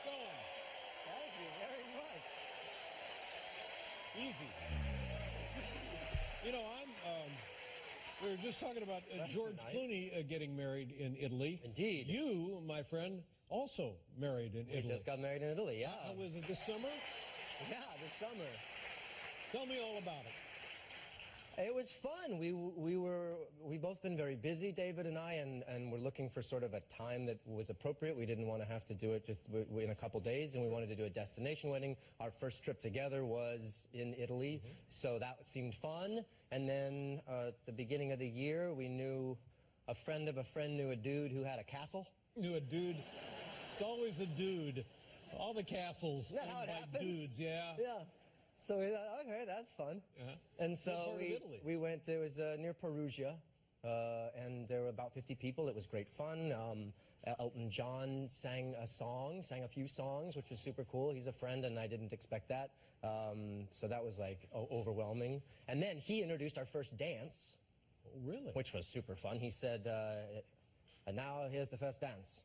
Stone. Thank you very much. Easy. You know, we were just talking about George Clooney getting married in Italy. Indeed. You, my friend, also married in Italy. We just got married in Italy, yeah. How was it this summer? Yeah, this summer. Tell me all about it. It was fun. We've both been very busy, David and I, and we're looking for sort of a time that was appropriate. We didn't want to have to do it just in a couple days, and we wanted to do a destination wedding. Our first trip together was in Italy, so that seemed fun. And then at the beginning of the year, we knew a friend of a friend knew a dude who had a castle. Knew a dude. It's always a dude. All the castles Isn't that how it happens? Dudes, yeah. Yeah. So we thought, okay, that's fun. And so we went, it was near Perugia, and there were about 50 people. It was great fun. Elton John sang a few songs, which was super cool. He's a friend, and I didn't expect that. So that was like overwhelming. And then he introduced our first dance. Oh, really? Which was super fun. He said, and now here's the first dance.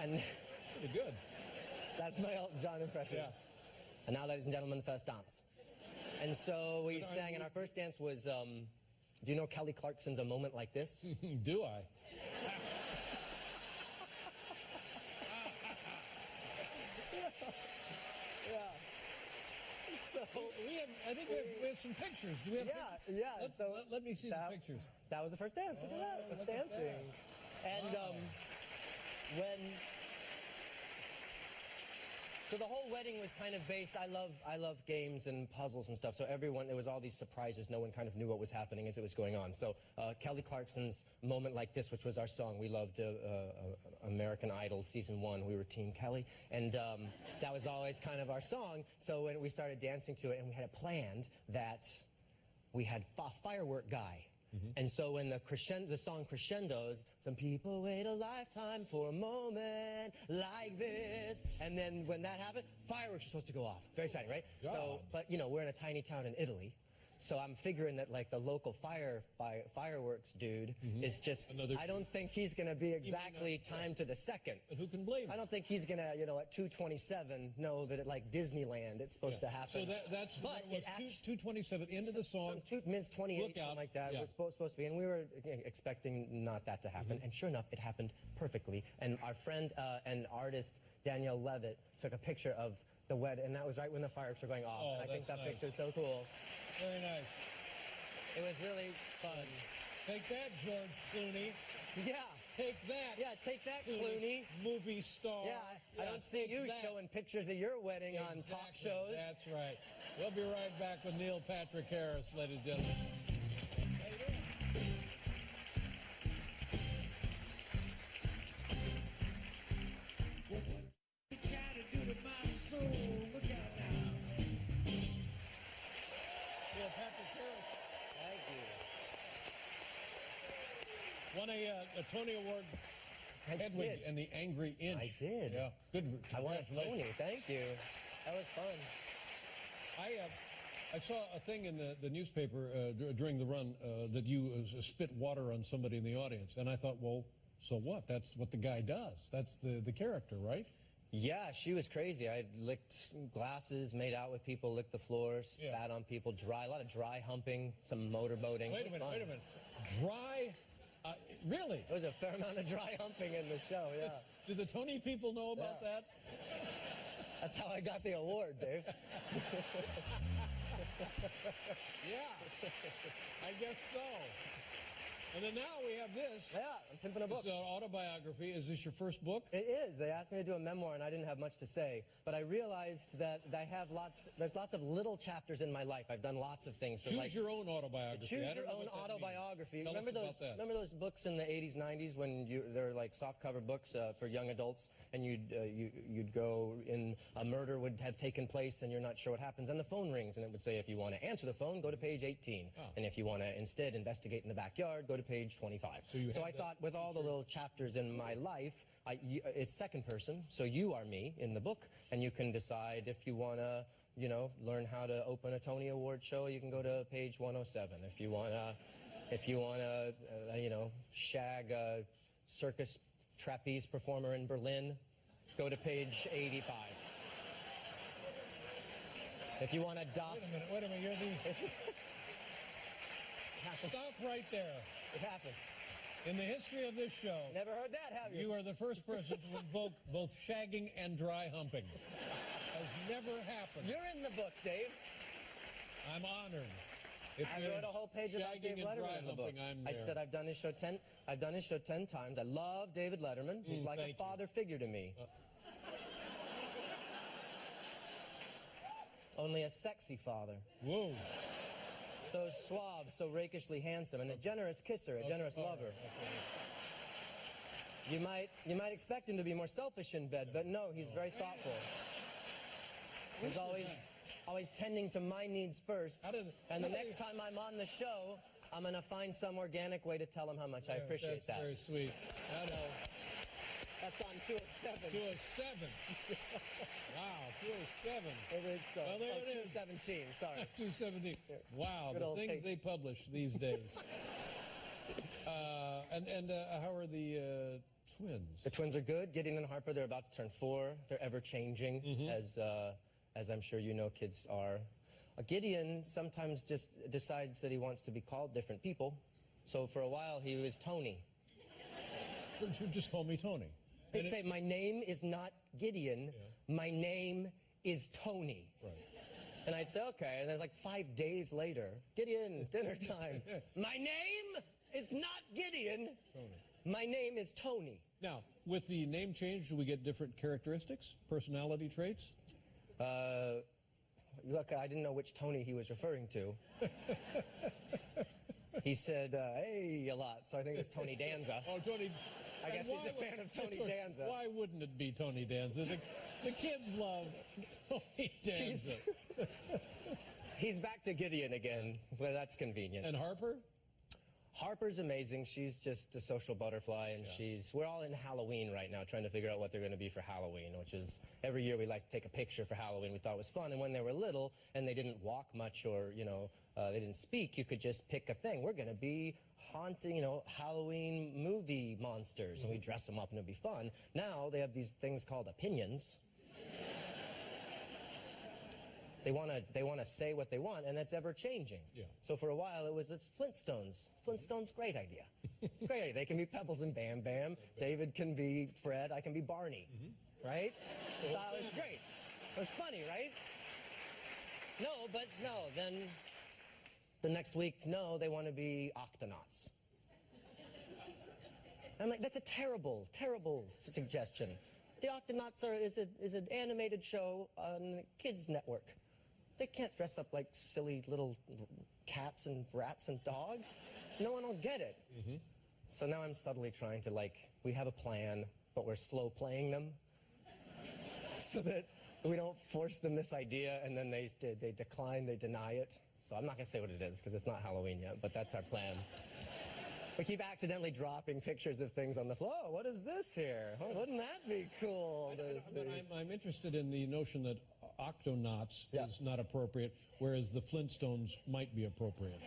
And pretty good. That's my Elton John impression. Yeah. And now, ladies and gentlemen, the first dance. And so we sang, and our first dance was, do you know Kelly Clarkson's A Moment Like This? Do I? Yeah. So I think we have some pictures. Do we have pictures? Yeah. Let me see the pictures. That was the first dance. Look at that. It's dancing. And so the whole wedding was kind of based, I love games and puzzles and stuff, so everyone, there was all these surprises, no one kind of knew what was happening as it was going on. So Kelly Clarkson's Moment Like This, which was our song, we loved American Idol Season 1, we were Team Kelly, and that was always kind of our song, so when we started dancing to it, and we had it planned that we had a firework guy. And so when the song crescendos, some people wait a lifetime for a moment like this. And then when that happened, fireworks are supposed to go off. Very exciting, right? God. So, but you know, we're in a tiny town in Italy. So I'm figuring that like the local fireworks dude is just, I don't think he's going to be exactly timed to the second. And who can blame him? I don't think he's going to, you know, at 2:27 know that at like Disneyland it's supposed to happen. So that's 2:27 into the song. Minutes 28, something like that. Was supposed to be, and we were expecting not that to happen. And sure enough, it happened perfectly. And our friend and artist Danielle Levitt took a picture of the wedding, and that was right when the fireworks were going off. Oh, and I think that picture's so cool. Very nice. It was really fun. Take that, George Clooney. Yeah. Take that. Yeah, take that, Clooney. Movie star. Yeah, I don't see you showing pictures of your wedding on talk shows. That's right. We'll be right back with Neil Patrick Harris, ladies and gentlemen. How you doing? Look out now. Neil Patrick Harris. Thank you. Won a Tony Award. Hedwig and the Angry Inch. I did. Yeah, good. I won a Tony. Thank you. That was fun. I saw a thing in the newspaper during the run that you spit water on somebody in the audience, and I thought, well, so what? That's what the guy does. That's the character, right? Yeah, she was crazy. I licked glasses, made out with people, licked the floor, spat on people, a lot of dry humping, some motorboating. Wait a minute. Dry? Really? There was a fair amount of dry humping in the show, yeah. Did the Tony people know about that? That's how I got the award, Dave. Yeah, I guess so. And then now we have this. Yeah, I'm pimping a book. It's an autobiography. Is this your first book? It is. They asked me to do a memoir, and I didn't have much to say. But I realized that there's lots of little chapters in my life. I've done lots of things. Choose your own autobiography. Choose your own autobiography. Remember those books in the 80s, 90s when they're like softcover books for young adults, and you'd go in, a murder would have taken place, and you're not sure what happens, and the phone rings, and it would say, if you want to answer the phone, go to page 18. And if you want to instead investigate in the backyard, go to page 25. So I thought with all the little chapters in my life, it's second person, so you are me in the book, and you can decide if you want to, you know, learn how to open a Tony Award show, you can go to page 107. If you want to, you know, shag a circus trapeze performer in Berlin. Go to page 85. If you want to doc... Wait a minute, you're the... Stop right there. It happened. In the history of this show... Never heard that, have you? You are the first person to invoke both shagging and dry humping. Has never happened. You're in the book, Dave. I'm honored. I wrote a whole page about Dave Letterman in the book. I said I've done his show 10 times. I love David Letterman. He's like a father figure to me. Only a sexy father. Whoa. So suave, so rakishly handsome, and a generous kisser, a generous lover. You might expect him to be more selfish in bed, but no, he's very thoughtful. He's always tending to my needs first. And the next time I'm on the show, I'm going to find some organic way to tell him how much I appreciate that. That's very sweet. That's on 207. 207. Wow, 207. It is, well, there it is. 217, sorry. 217. Wow, Good the things they publish these days. How are the twins? The twins are good. Gideon and Harper, they're about to turn 4. They're ever-changing, as I'm sure you know kids are. Gideon sometimes just decides that he wants to be called different people. So for a while, he was Tony. Just call me Tony. They'd say, my name is not Gideon, my name is Tony. Right. And I'd say, okay, and then like 5 days later, Gideon, dinner time. My name is not Gideon, Tony. My name is Tony. Now, with the name change, do we get different characteristics, personality traits? Look, I didn't know which Tony he was referring to. He said, hey, a lot, so I think it was Tony Danza. Oh, Tony... I guess he's a fan of Tony Danza. Why wouldn't it be Tony Danza? The kids love Tony Danza. He's back to Gideon again. Well, that's convenient. And Harper? Harper's amazing. She's just a social butterfly, and we're all in Halloween right now, trying to figure out what they're going to be for Halloween, which is, every year we like to take a picture for Halloween. We thought it was fun, and when they were little, and they didn't walk much, or, they didn't speak, you could just pick a thing. We're going to be haunting, Halloween movie monsters, and we dress them up, and it'll be fun. Now, they have these things called opinions. They want to say what they want, and that's ever-changing. Yeah. So for a while, it's Flintstones. Flintstones, great idea. Great idea. They can be Pebbles and Bam Bam. David can be Fred. I can be Barney. Right? That was great. It was funny, right? No, then the next week, they want to be Octonauts. I'm like, that's a terrible, terrible suggestion. The Octonauts is an animated show on the Kids Network. They can't dress up like silly little cats and rats and dogs. No one will get it. So now I'm subtly trying to, we have a plan, but we're slow playing them so that we don't force them this idea, and then they decline, they deny it. So I'm not going to say what it is, because it's not Halloween yet, but that's our plan. We keep accidentally dropping pictures of things on the floor. Oh, what is this here? Oh, wouldn't that be cool? I'm interested in the notion that Octonauts is not appropriate, whereas the Flintstones might be appropriate.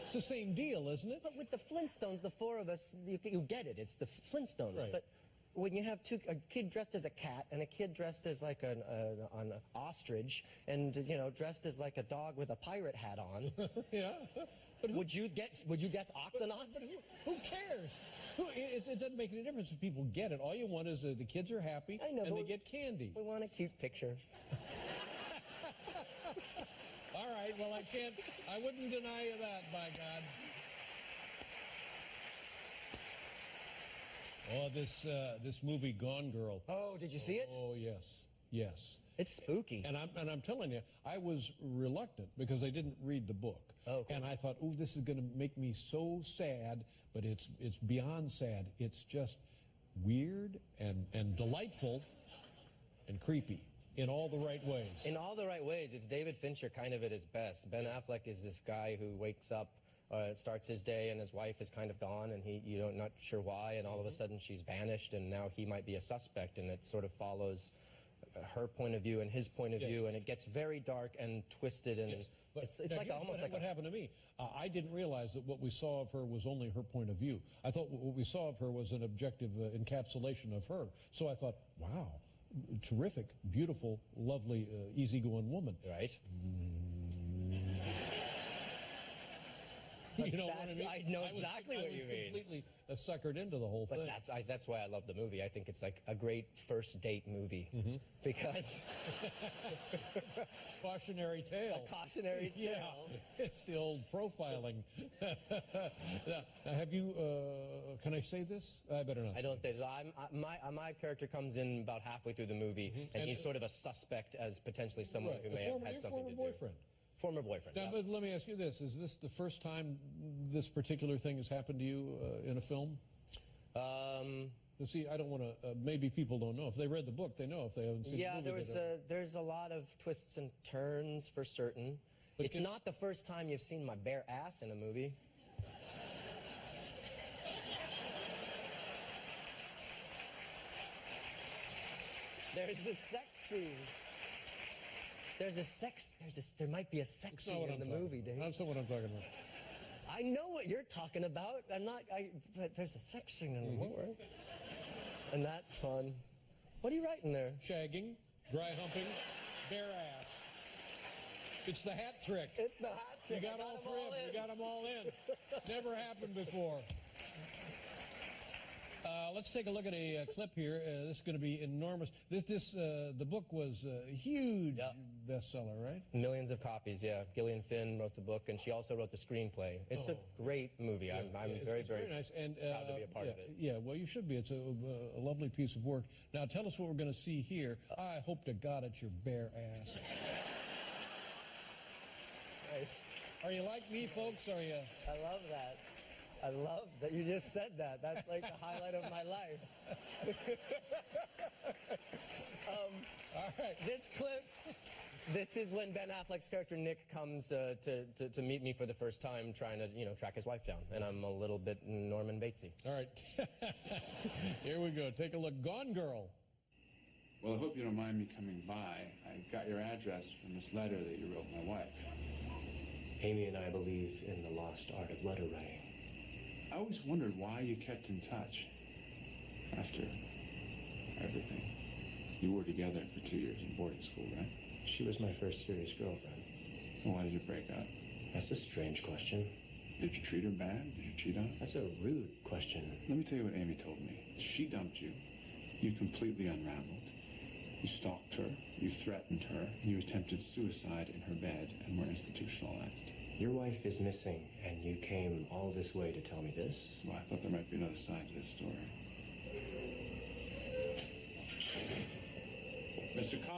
It's the same deal, isn't it? But with the Flintstones, the four of us, you get it. It's the Flintstones. Right. But when you have a kid dressed as a cat and a kid dressed as like an ostrich and, dressed as like a dog with a pirate hat on. Yeah. But would you guess Octonauts? Who cares? It doesn't make any difference if people get it. All you want is the kids are happy and they get candy. We want a cute picture. All right, well, I wouldn't deny you that, by God. Oh, this movie, Gone Girl. Oh, did you see it? Oh, yes, yes. It's spooky. And I'm telling you, I was reluctant because I didn't read the book. Oh, cool. And I thought, ooh, this is going to make me so sad, but it's beyond sad. It's just weird and delightful and creepy in all the right ways. In all the right ways. It's David Fincher kind of at his best. Ben Affleck is this guy who wakes up, starts his day, and his wife is kind of gone, and you're not sure why, and all of a sudden she's vanished, and now he might be a suspect, and it sort of follows her point of view and his point of view, and it gets very dark and twisted, and But it's now like here's almost like what happened to me. I didn't realize that what we saw of her was only her point of view. I thought what we saw of her was an objective encapsulation of her. So I thought, wow, terrific, beautiful, lovely, easygoing woman. right. You know what I mean? I know exactly what you mean. I was completely suckered into the whole thing. But that's why I love the movie. I think it's like a great first date movie because Cautionary tale. a cautionary tale. Yeah, it's the old profiling. Now, have you? Can I say this? I better not. I don't think so. My character comes in about halfway through the movie, and he's sort of a suspect as potentially someone who may have had something to do. Boyfriend. Former boyfriend. Now, Yeah. but let me ask you this: is this the first time this particular thing has happened to you in a film? See, I don't want to. Maybe people don't know. If they read the book, they know. If they haven't seen Yeah, the movie, there's a lot of twists and turns for certain. But it's not the first time you've seen my bare ass in a movie. There's a sex scene. There might be a sex scene in the movie, Dave. That's not what I'm talking about. I know what you're talking about. But there's a sex scene in the movie. And that's fun. What are you writing there? Shagging, dry humping, bare ass. It's the hat trick. It's the hat trick. You got all three of them. You got them all in. Never happened before. Let's take a look at a clip here. This is going to be enormous. The book was a huge bestseller, right? Millions of copies, yeah. Gillian Flynn wrote the book, and she also wrote the screenplay. It's a great movie. I'm very nice. And, proud to be a part of it. Yeah, well, you should be. It's a lovely piece of work. Now, tell us what we're going to see here. I hope to God it's your bare ass. Nice. Are you like me, folks? Are you? I love that. I love that you just said that. That's like the highlight of my life. All right. This clip, this is when Ben Affleck's character Nick comes to meet me for the first time, trying to track his wife down, and I'm a little bit Norman Batesy. All right. Here we go. Take a look. Gone Girl. Well, I hope you don't mind me coming by. I got your address from this letter that you wrote my wife. Amy and I believe in the lost art of letter writing. I always wondered why you kept in touch after everything. You were together for 2 years in boarding school, right? She was my first serious girlfriend. Well, why did you break up? That's a strange question. Did you treat her bad? Did you cheat on her? That's a rude question. Let me tell you what Amy told me. She dumped you. You completely unraveled. You stalked her, you threatened her, and you attempted suicide in her bed and were institutionalized. Your wife is missing, and you came all this way to tell me this? Well, I thought there might be another side to this story. Mr. Collins.